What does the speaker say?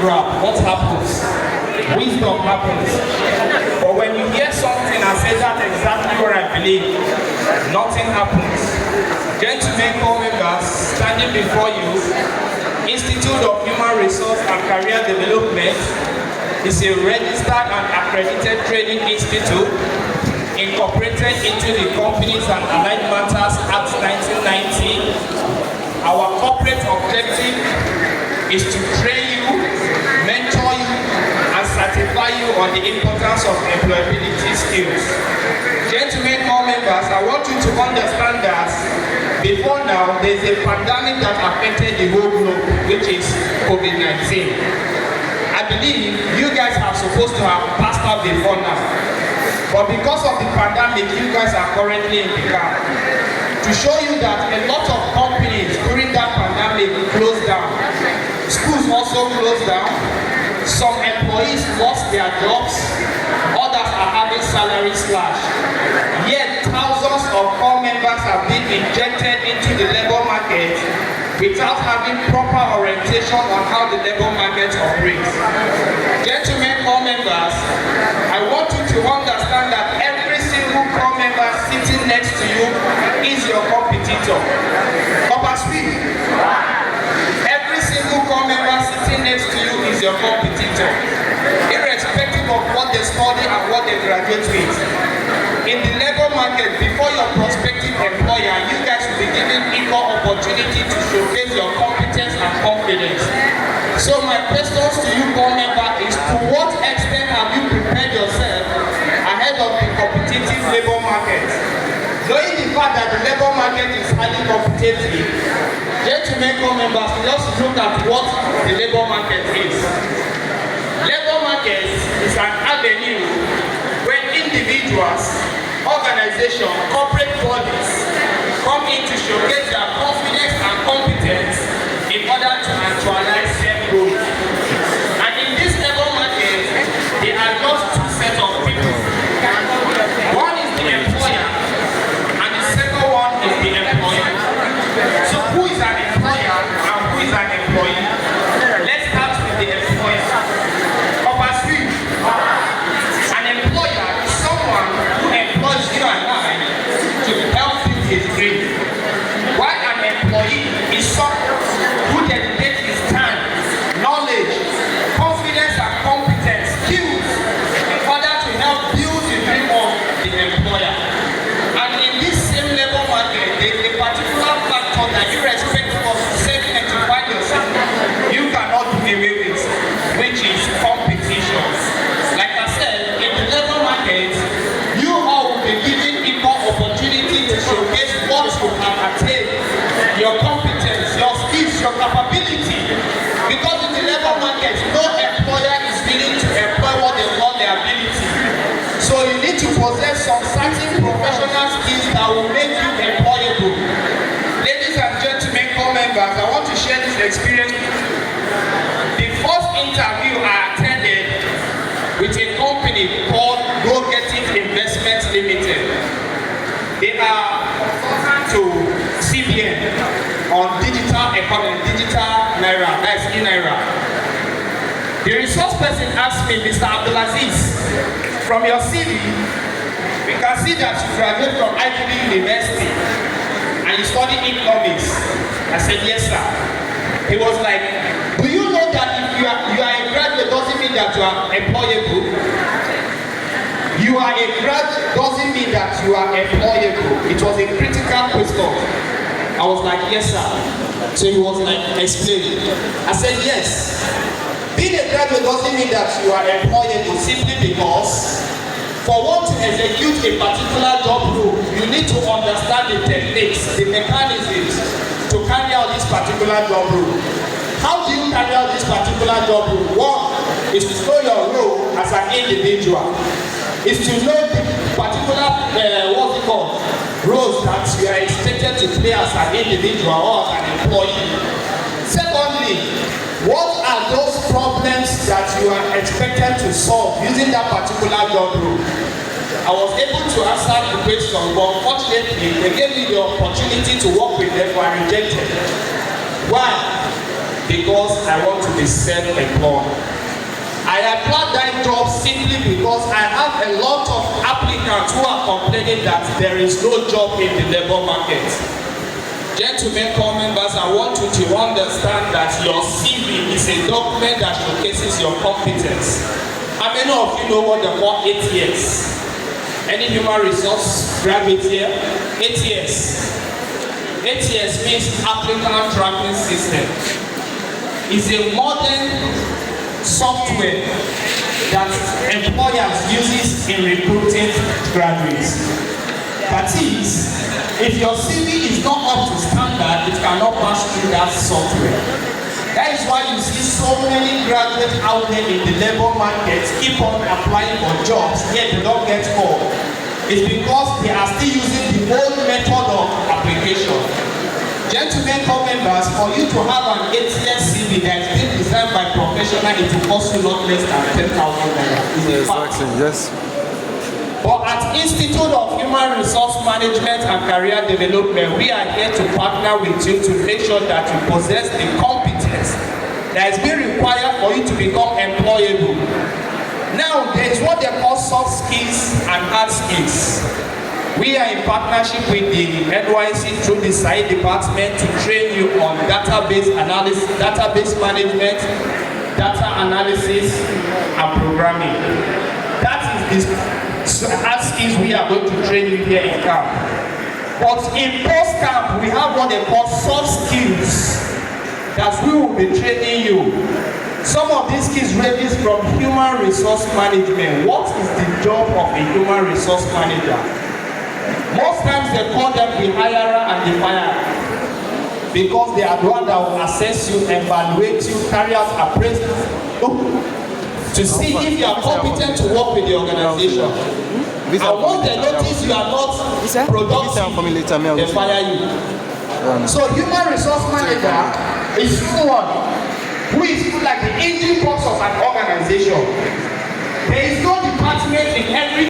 grab, what happens? Wisdom happens. But when you hear something and say that's exactly what I believe, nothing happens. Gentlemen, co-members, standing before you, Institute of Human Resource and Career Development is a registered and accredited training institute incorporated into the Companies and Allied Matters Act 1990. Our corporate objective is to train you, mentor you, and certify you on the importance of employability skills. Gentlemen, all members, I want you to understand that before now, there's a pandemic that affected the whole globe, which is COVID-19. I believe you guys are supposed to have passed out before now. But because of the pandemic, you guys are currently in the car. To show you that a lot of companies during that pandemic closed down. Schools also closed down. Some employees lost their jobs. Others are having salary slash. Yet thousands of core members have been injected into the labor market without having proper orientation on how the labor market operates. Gentlemen, core members, I want you to understand that every single core member sitting next to you is your competitor. Every single core member sitting next to you is your competitor, irrespective of what they study and what they graduate with. In the labor market, before your prospective employer, you guys will be given equal opportunity to showcase your competence and confidence. So my questions to you, core member, is to what extent have you prepared yourself ahead of the competitive labor market? Knowing the fact that the labor market is highly competitive, gentlemen, core members, let's look at what the labor market is. Labor market is an avenue where individuals, organizations, corporate bodies come in to showcase their confidence and competence in order to actualize self-growth. And in this labor market, there are just two sets of people. One is the employer, and the second one is the employee. So who is an employer and who is an employee? Let's start with the employer. An employer is someone who employs you and I to help you his dream. While an employee is someone who dedicates his time, knowledge, confidence and competence, skills in order to help build the dream of the employer. And in this same labor market, there is a particular factor that irrespective of the segment you find yourself, you cannot do away with, which is competition. Like I said, in the labor market, you all will be given equal opportunity to showcase what you have attained, your competence, your skills, your capability. Because in the labor market, no employer is willing to employ what they call their ability. So you need to possess some certain professional skills that will make you employable. Ladies and gentlemen, core members, I want to share this experience with you. The first interview I attended with a company called Go Get It Investments Limited. They are to CBN on digital economy, digital naira, that's e-naira. The resource person asked me, Mr. Abdulaziz, from your CV, we can see that you graduated from ITB University and you studied economics. I said, yes, sir. He was like, do you know that if you are a graduate doesn't mean that you are employable? You are a graduate doesn't mean that you are employable. It was a critical question. I was like, yes, sir. So he was like, explain. I said, yes. Being a graduate doesn't mean that you are employable simply because for one to execute a particular job role, you need to understand the techniques, the mechanisms to carry out this particular job role. How do you carry out this particular job role? One is to know your role as an individual. Is to know the particular, roles that you are expected to play as an individual or as an employee. Secondly, what are those problems that you are expected to solve using that particular job role? I was able to answer the question, but unfortunately, they gave me the opportunity to work with them, but I rejected. Why? because I want to be self-employed. I applied that job simply because I have a lot of applicants who are complaining that there is no job in the labor market. Gentlemen, core members, I want you to understand that your CV is a document that showcases your competence. How many of you know what they call 8 years? Any human resource graduate here? 8 years. 8 years means applicant tracking system. It's a modern software that employers uses in recruiting graduates. That is, if your CV is not up to standard, it cannot pass through that software. That is why you see so many graduates out there in the labor market keep on applying for jobs, yet they don't get called. It's because they are still using the old method of application. Gentlemen, core members, for you to have an 8-year CV that is being designed by professional, it will cost you not less than 10,000 naira. Exactly, yes. But at Institute of Human Resource Management and Career Development, we are here to partner with you to make sure that you possess the competence that is being required for you to become employable. Now, there is what they call soft skills and hard skills. We are in partnership with the Nysc through the SAI department to train you on database analysis, database management, data analysis, and programming. That is the hard skills we are going to train you here in camp. But in post-camp, we have what they call soft skills that we will be training you. Some of these skills ranges from human resource management. What is the job of a human resource manager? Most times they call them the hirer and the firer because they are the one that will assess you, evaluate you, carry out appraisal to see if you are competent to work with the organization. And once they notice you are not productive, they fire you. So human resource manager is someone who is like the engine box of an organization. There is no department in every